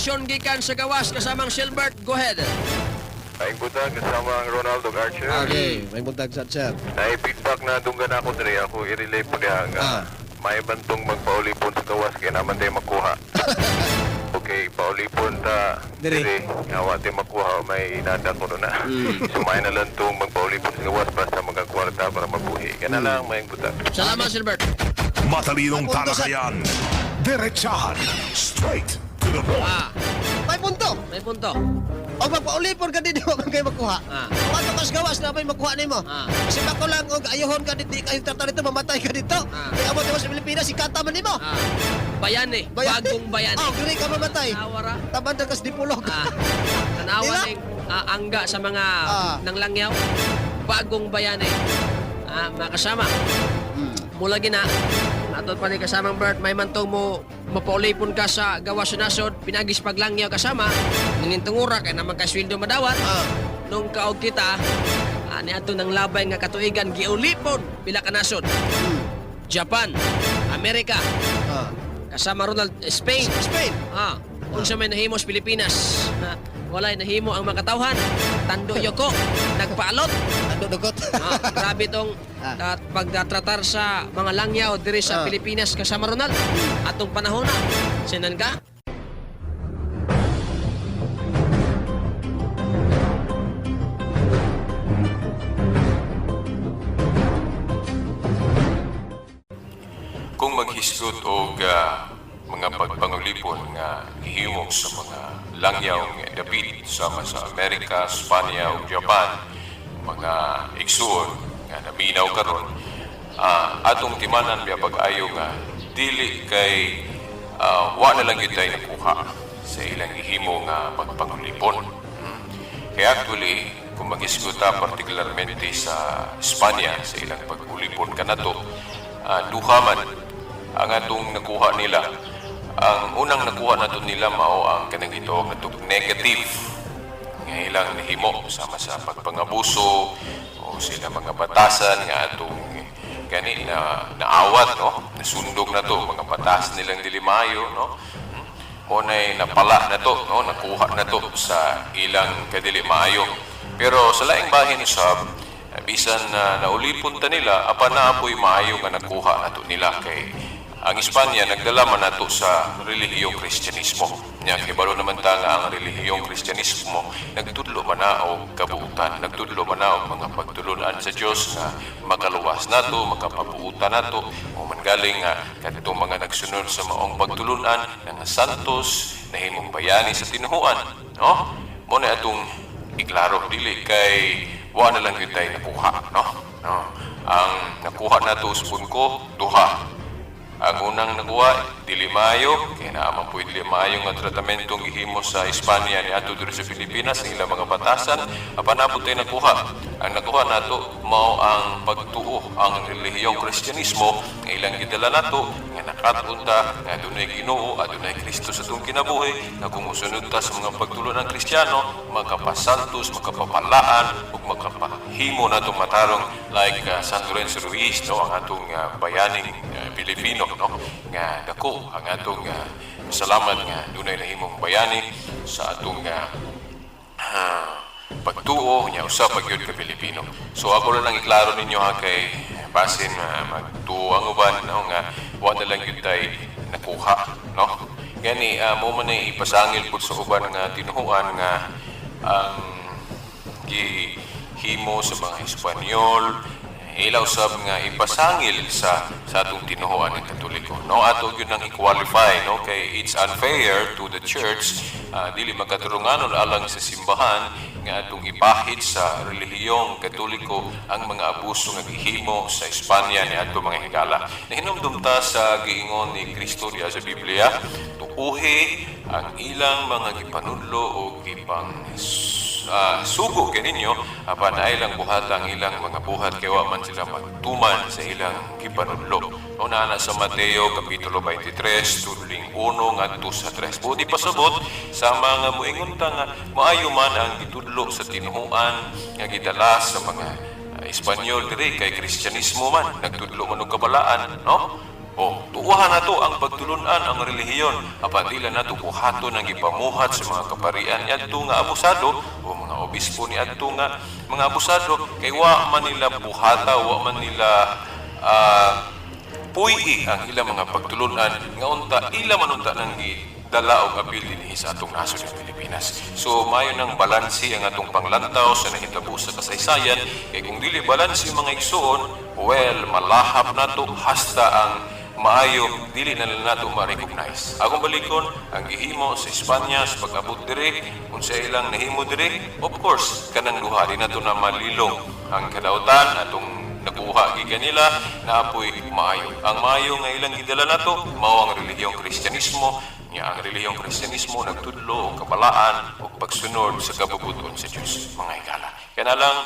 reaksyon gikan sa gawas kasamang Silbert. Go ahead. Ay butang kasama ang Ronaldo Archer. Okay, may buntag sa sir. Ay feedback na dunggan ako diri ako i-relay po niya nga may bantong magpaulipon sa gawas kaya naman tayo makuha. Okay, paulipon ta diri awa tayo makuha may inada ko na. Sumay na lang tong magpaulipon sa gawas basta magkakwarta para mabuhi. Kana lang may butang. Salamat, Silbert. Matalinong talakayan. Diretsahan. Straight to the point. May punto. May punto. O magpaulipon ka din, di mo man kayo makuha. Kung kas gawas na may makuha nimo. Kasi bako lang, og ayohon ka dito, kayo tratar dito, mamatay ka dito. Kaya abot mo sa Pilipinas, sikata man nimo. Bayani. Bagong bayani. Dili ka mamatay. Awara. Taban na kas dipulog. Tanawa ning angga sa mga nanglangyaw. Bagong bayani. Mga kasama. Mula gina. Atod pa ni kasamang Bert, may mantong mo mapaulipon ka sa gawas sa nasod, pinagis paglangyaw kasama, ninintungura kay naman kaswildo madawat. Nung kaog kita, ni ato ng labay nga katuigan, giulipon pila ka nasod. Japan, Amerika, kasama Ronald, Spain. Unsa may nahimo sa Pilipinas na walay nahimo ang makatawhan. Tando yoko, nagpaalot. Tando dugot. Grabe tong pagtratar sa mga langyaw diri sa Pilipinas kasama Ronald. Atong panahon na. Sinan ka? Kung maghisgot o mga pagpangulipon nga gihimo sa mga langyaw nga dapit sama sa Amerika, Spanya ug Japan, mga igsuon nga naminaw karon, atong timanan biya pag-ayo nga dili kay wa na lang gyud tayo nakuha sa ilang gihimo nga pagpangulipon. Kaya actually, kung mag-isguta partikularmente sa Spanya sa ilang pag-ulipon kanato, duha man ang atong nakuha nila. Ang unang nakuha nato nila mao ang kanang gitawag nato negative nga ilang nahimo sama sa pagpangabuso o sila mga batasan nga atong gani na naawat, no, nasundog na to mga batas nilang dilimayo, no, o nay napala na to, no, nakuha na to sa ilang kadilimayo. Pero sa laing bahin sab, bisan na naulipon ta nila, apa na apoy maayo nga nakuha nato nila kay ang Espanya nagdala man nato sa relihiyong Kristyanismo. Nya kibalo naman ta nga ang relihiyong Kristyanismo nagtudlo man na og kabuutan, nagtudlo man na og mga pagtulunan sa Dios nga makaluwas nato, makapabuutan nato o manggaling nga kadtong mga nagsunod sa maong pagtulunan nga santos nahimong bayani sa tinuhuan, no? Mo na atong iklaro dili kay wa na lang gyud tay nakuha, no? Ang nakuha nato usbon ko duha. Ang unang nakuha, dilimayo, kaya naman po dilimayo nga tratamentong gihimo sa Espanya ni ato dito sa Pilipinas, ng ilang mga batasan, apanapot tayo nakuha. Ang nakuha nato, mao ang pagtuo, ang relihiyong Kristyanismo, nga ilang gidala nato, nga nakatunta, nga dunay Ginoo, adunay Kristo sa itong kinabuhi, nga kung musunod ta sa mga pagtulo ng Kristiyano, magkapasantos, magkapapalaan, ug magkapahimo natong matarong like San Lorenzo Ruiz, no, ang atong bayaning Pilipino, no, nga dako ang atong salamat nga dunay nahimong bayani sa atong pagtuo niya usab pagyud ka Pilipino. So ako lang iklaro ninyo ha kay basin magtuo ang uban, no, nga wa na lang gyud tay nakuha, no. Gani mo man ay ipasangil pud sa uban nga tinuhuan nga ang gihimo sa mga Espanyol ilaw sab nga ipasangil sa atong tinuhuan ng Katoliko, no, ato gyud nang i-qualify, no, kay it's unfair to the church, dili magkaturunganon alang sa simbahan nga atong ipahid sa relihiyong Katoliko ang mga abuso nga gihimo sa Espanya ni ato mga higala. Nahinumdum ta sa giingon ni Kristo diha sa Biblia, tuuhi ang ilang mga gipanudlo o gipang sugo kaninyo apan ay lang buhat ang ilang mga buhat kay wa man sila magtuman sa ilang gipanudlo. Una na sa Mateo kapitulo 23 tudling 1 ngadto sa 3. Budi pasabot sa mga moingon ta nga maayo man ang gitudlo sa tinuhuan nga gidala sa mga Espanyol diri kay Kristyanismo man nagtudlo man og kabalaan, no? O tuuhan nato ang pagtulunan ang relihiyon apan dila nato buhaton ang gipamuhat sa mga kaparian niadto nga abusado o mga obispo niadto nga mga abusado kay wa man nila buhata, wa man nila puyi ang ilang mga pagtulunan nga unta ila man unta nang dala og apil dinhi sa atong nasod sa Pilipinas. So mayo nang balanse ang atong panglantaw sa nahitabo sa kasaysayan kay kung dili balanse mga igsoon, well malahap nato hasta ang maayo dili na lang nato ma-recognize. Akong balikon ang gihimo sa Espanya sa pag-abot diri unsa ilang nahimo diri, of course kanang duha di nato na malilong ang kadautan atong nakuha gikan nila na apoy maayo. Ang maayo nga ilang gidala nato mao ang relihiyong Kristyanismo. Nga ang relihiyong Kristyanismo nagtudlo og kabalaan ug pagsunod sa kabubuton sa Dios, mga higala. Kaya na lang